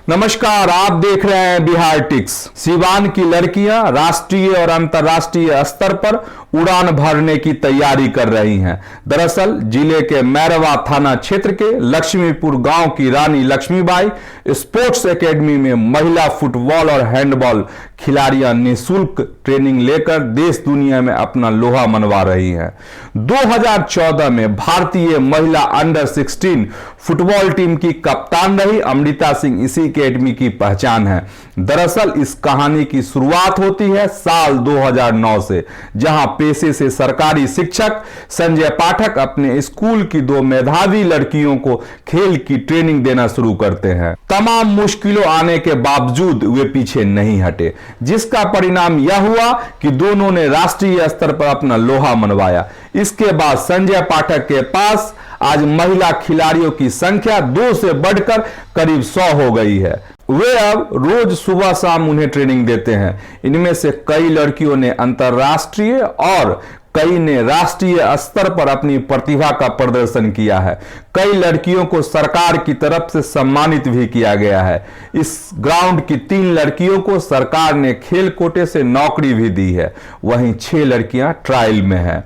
नमस्कार, आप देख रहे हैं बिहार टिक्स। सीवान की लड़कियां राष्ट्रीय और अंतर्राष्ट्रीय स्तर पर उड़ान भरने की तैयारी कर रही हैं। दरअसल जिले के मैरवा थाना क्षेत्र के लक्ष्मीपुर गांव की रानी लक्ष्मीबाई स्पोर्ट्स एकेडमी में महिला फुटबॉल और हैंडबॉल खिलाड़ियां निःशुल्क ट्रेनिंग लेकर देश दुनिया में अपना लोहा मनवा रही हैं। 2014 में भारतीय महिला अंडर 16 फुटबॉल टीम की कप्तान रही अमृता सिंह इसी एकेडमी की पहचान है। दरअसल इस कहानी की शुरुआत होती है साल 2009 से, जहां पेशे से सरकारी शिक्षक संजय पाठक अपने स्कूल की 2 मेधावी लड़कियों को खेल की ट्रेनिंग देना शुरू करते हैं। तमाम मुश्किलों आने के बावजूद वे पीछे नहीं हटे, जिसका परिणाम यह हुआ कि दोनों ने राष्ट्रीय स्तर पर अपना लोहा मनवाया। इसके बाद संजय पाठक के पास आज महिला खिलाड़ियों की संख्या 2 से बढ़कर करीब 100 हो गई है। वे अब रोज सुबह शाम उन्हें ट्रेनिंग देते हैं। इनमें से कई लड़कियों ने अंतर्राष्ट्रीय और कई ने राष्ट्रीय स्तर पर अपनी प्रतिभा का प्रदर्शन किया है। कई लड़कियों को सरकार की तरफ से सम्मानित भी किया गया है। इस ग्राउंड की 3 लड़कियों को सरकार ने खेल कोटे से नौकरी भी दी है, वहीं 6 लड़कियां ट्रायल में हैं।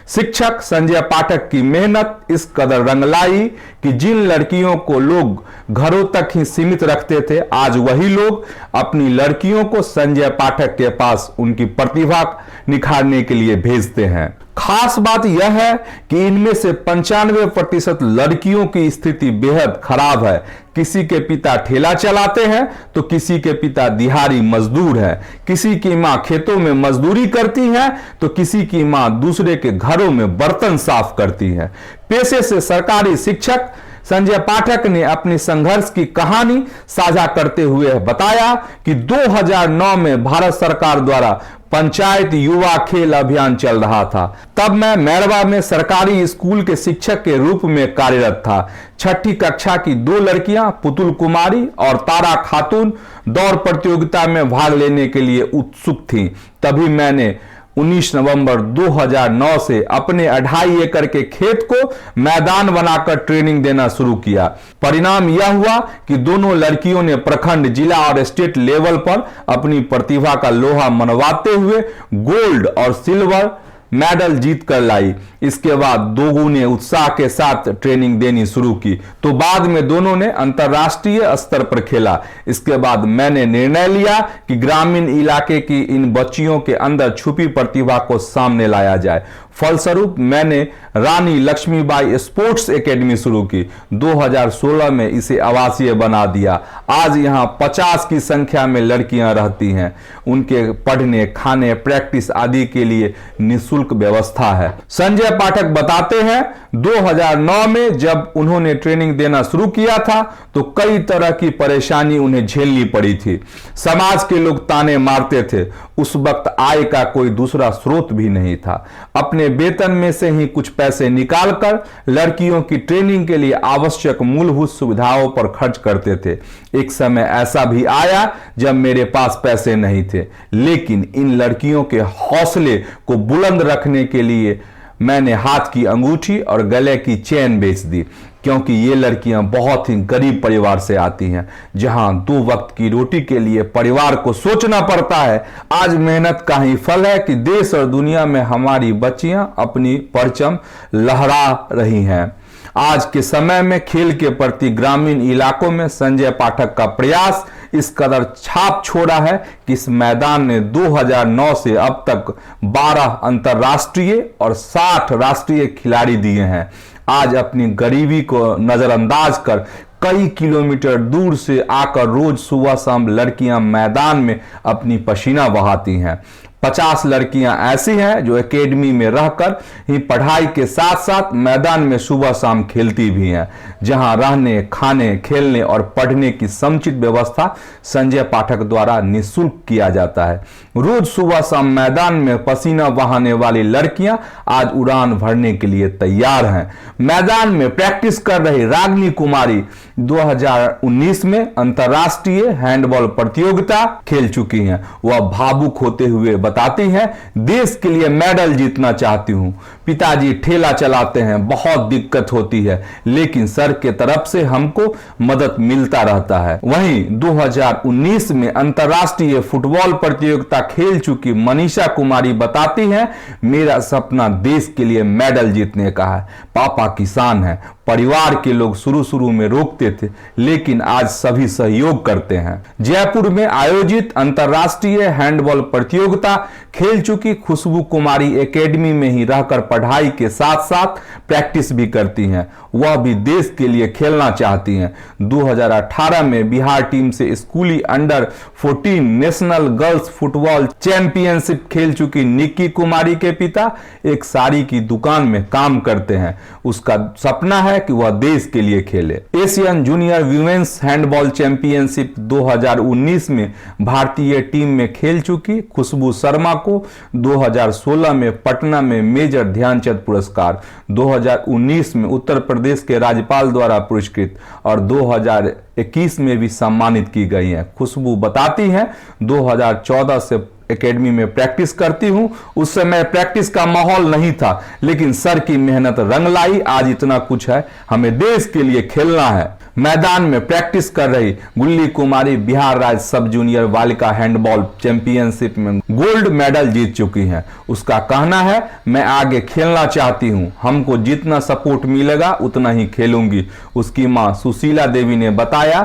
शिक्षक संजय पाठक की मेहनत इस कदर रंग लाई कि जिन लड़कियों को लोग घरों तक ही सीमित रखते थे, आज वही लोग अपनी लड़कियों को संजय पाठक के पास उनकी प्रतिभा निखारने के लिए भेजते हैं। खास बात यह है कि इनमें से 95% लड़कियों की स्थिति बेहद खराब है। किसी के पिता ठेला चलाते हैं तो किसी के पिता दिहाड़ी मजदूर हैं, किसी की मां खेतों में मजदूरी करती है तो किसी की मां दूसरे के घरों में बर्तन साफ करती है। पेशे से सरकारी शिक्षक संजय पाठक ने अपनी संघर्ष की कहानी साझा करते हुए बताया कि 2009 में भारत सरकार द्वारा पंचायत युवा खेल अभियान चल रहा था। तब मैं मैरवा में सरकारी स्कूल के शिक्षक के रूप में कार्यरत था। 6ठी कक्षा की 2 लड़कियां पुतुल कुमारी और तारा खातून दौड़ प्रतियोगिता में भाग लेने के लिए उत्सुक थीं। तभी मैंने 19 नवंबर 2009 से अपने 2.5 एकड़ के खेत को मैदान बनाकर ट्रेनिंग देना शुरू किया। परिणाम यह हुआ कि दोनों लड़कियों ने प्रखंड, जिला और स्टेट लेवल पर अपनी प्रतिभा का लोहा मनवाते हुए गोल्ड और सिल्वर मेडल जीत कर लाई। इसके बाद दोगुने उत्साह के साथ ट्रेनिंग देनी शुरू की तो बाद में दोनों ने अंतर्राष्ट्रीय स्तर पर खेला। इसके बाद मैंने निर्णय लिया कि ग्रामीण इलाके की इन बच्चियों के अंदर छुपी प्रतिभा को सामने लाया जाए। फलस्वरूप मैंने रानी लक्ष्मीबाई स्पोर्ट्स एकेडमी शुरू की। 2016 में इसे आवासीय बना दिया। आज यहां 50 की संख्या में लड़कियां रहती हैं। उनके पढ़ने, खाने, प्रैक्टिस आदि के लिए निःशुल्क व्यवस्था है। संजय पाठक बताते हैं 2009 में जब उन्होंने ट्रेनिंग देना शुरू किया था तो कई तरह की परेशानी उन्हें झेलनी पड़ी थी। समाज के लोग ताने मारते थे। उस वक्त आय का कोई दूसरा स्रोत भी नहीं था। अपने वेतन में से ही कुछ पैसे निकालकर लड़कियों की ट्रेनिंग के लिए आवश्यक मूलभूत सुविधाओं पर खर्च करते थे। एक समय ऐसा भी आया जब मेरे पास पैसे नहीं थे, लेकिन इन लड़कियों के हौसले को बुलंद रखने के लिए मैंने हाथ की अंगूठी और गले की चेन बेच दी, क्योंकि ये लड़कियां बहुत ही गरीब परिवार से आती हैं, जहां 2 वक्त की रोटी के लिए परिवार को सोचना पड़ता है। आज मेहनत का ही फल है कि देश और दुनिया में हमारी बच्चियां अपनी परचम लहरा रही हैं। आज के समय में खेल के प्रति ग्रामीण इलाकों में संजय पाठक का प्रयास इस कदर छाप छोड़ा है कि इस मैदान ने 2009 से अब तक 12 अंतर्राष्ट्रीय और 60 राष्ट्रीय खिलाड़ी दिए हैं। आज अपनी गरीबी को नजरअंदाज कर कई किलोमीटर दूर से आकर रोज सुबह शाम लड़कियां मैदान में अपनी पसीना बहाती हैं। 50 लड़कियां ऐसी हैं जो एकेडमी में रहकर ही पढ़ाई के साथ साथ मैदान में सुबह शाम खेलती भी हैं, जहां रहने, खाने, खेलने और पढ़ने की समुचित व्यवस्था संजय पाठक द्वारा निःशुल्क किया जाता है। रोज सुबह शाम मैदान में पसीना बहाने वाली लड़कियां आज उड़ान भरने के लिए तैयार हैं। मैदान में प्रैक्टिस कर रही रागिनी कुमारी 2019 में अंतर्राष्ट्रीय हैंडबॉल प्रतियोगिता खेल चुकी हैं। वह भावुक होते हुए बताती हैं, देश के लिए मेडल जीतना चाहती हूं। पिताजी ठेला चलाते हैं, बहुत दिक्कत होती है, लेकिन सर के तरफ से हमको मदद मिलता रहता है। वहीं 2019 में अंतर्राष्ट्रीय फुटबॉल प्रतियोगिता खेल चुकी मनीषा कुमारी बताती हैं, मेरा सपना देश के लिए मेडल जीतने का है। पापा किसान हैं, परिवार के लोग शुरू में रोकते थे, लेकिन आज सभी सहयोग करते हैं। जयपुर में आयोजित अंतर्राष्ट्रीय हैंडबॉल प्रतियोगिता खेल चुकी खुशबू कुमारी एकेडमी में ही रहकर पढ़ाई के साथ साथ प्रैक्टिस भी करती हैं। वह भी देश के लिए खेलना चाहती हैं। 2018 में बिहार टीम से स्कूली under 14 national girls football championship खेल चुकी निक्की कुमारी के पिता एक साड़ी की दुकान में काम करते हैं। उसका सपना है कि वह देश के लिए खेले। Asian junior women's handball championship 2019 में भारतीय टीम में खेल चुकी खुशबू शर्मा को 2016 में पटना में मेजर ध्यानचंद पुरस्कार, 2019 में उत्तर प्रदेश के राज्यपाल द्वारा पुरस्कृत और 2021 में भी सम्मानित की गई हैं। खुशबू बताती हैं, 2014 से एकेडमी में प्रैक्टिस करती हूं। उस समय प्रैक्टिस का माहौल नहीं था, लेकिन सर की मेहनत रंग लाई। आज इतना कुछ है, हमें देश के लिए खेलना है। मैदान में प्रैक्टिस कर रही गुल्ली कुमारी बिहार राज्य सब जूनियर बालिका हैंडबॉल चैंपियनशिप में गोल्ड मेडल जीत चुकी हैं। उसका कहना है, मैं आगे खेलना चाहती हूं, हमको जितना सपोर्ट मिलेगा उतना ही खेलूंगी। उसकी मां सुशीला देवी ने बताया,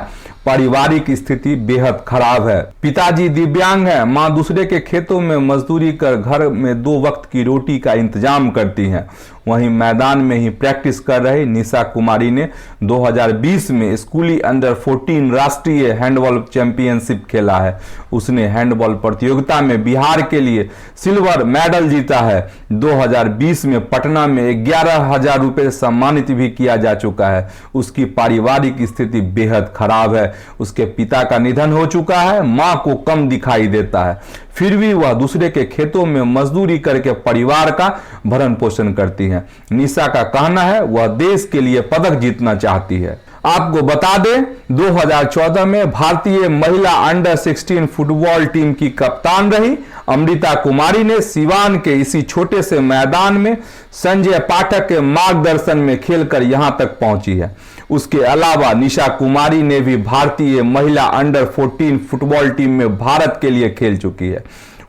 पारिवारिक स्थिति बेहद खराब है। पिताजी दिव्यांग हैं, मां दूसरे के खेतों में मजदूरी कर घर में 2 वक्त की रोटी का इंतजाम करती हैं। वहीं मैदान में ही प्रैक्टिस कर रही निशा कुमारी ने 2020 में स्कूली अंडर 14 राष्ट्रीय हैंडबॉल चैंपियनशिप खेला है। उसने हैंडबॉल प्रतियोगिता में बिहार के लिए सिल्वर मेडल जीता है। 2020 में पटना में 11,000 रुपए सम्मानित भी किया जा चुका है। उसकी पारिवारिक स्थिति बेहद खराब है। उसके पिता का निधन हो चुका है, मां को कम दिखाई देता है, फिर भी वह दूसरे के खेतों में मजदूरी करके परिवार का भरण पोषण करती है। निशा का कहना है, वह देश के लिए पदक जीतना चाहती है। आपको बता दें, 2014 में भारतीय महिला अंडर 16 फुटबॉल टीम की कप्तान रही अमृता कुमारी ने सिवान के इसी छोटे से मैदान में संजय पाठक के मार्गदर्शन में खेलकर यहां तक पहुंची है। उसके अलावा निशा कुमारी ने भी भारतीय महिला अंडर 14 फुटबॉल टीम में भारत के लिए खेल चुकी है।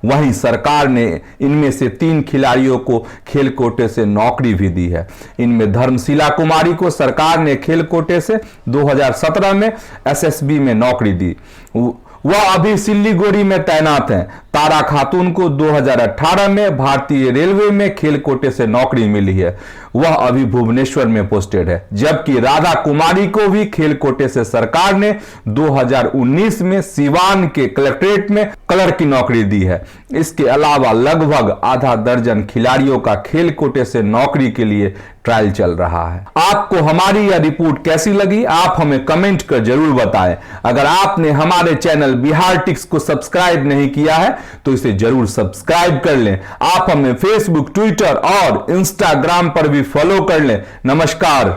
वहीं सरकार ने इनमें से 3 खिलाड़ियों को खेल कोटे से नौकरी भी दी है। इनमें धर्मशिला कुमारी को सरकार ने खेल कोटे से 2017 में एसएसबी में नौकरी दी। वह अभी सिल्लीगुड़ी में तैनात हैं। तारा खातून को 2018 में भारतीय रेलवे में खेल कोटे से नौकरी मिली है। वह अभी भुवनेश्वर में पोस्टेड है। जबकि राधा कुमारी को भी खेल कोटे से सरकार ने 2019 में सिवान के कलेक्ट्रेट में क्लर्क की नौकरी दी है। इसके अलावा लगभग आधा दर्जन खिलाड़ियों का खेल कोटे से नौकरी के लिए ट्रायल चल रहा है। आपको हमारी यह रिपोर्ट कैसी लगी, आप हमें कमेंट कर जरूर बताएं। अगर आपने हमारे चैनल बिहार टिक्स को सब्सक्राइब नहीं किया है तो इसे जरूर सब्सक्राइब कर लें। आप हमें फेसबुक, ट्विटर और इंस्टाग्राम पर भी फॉलो कर लें। नमस्कार।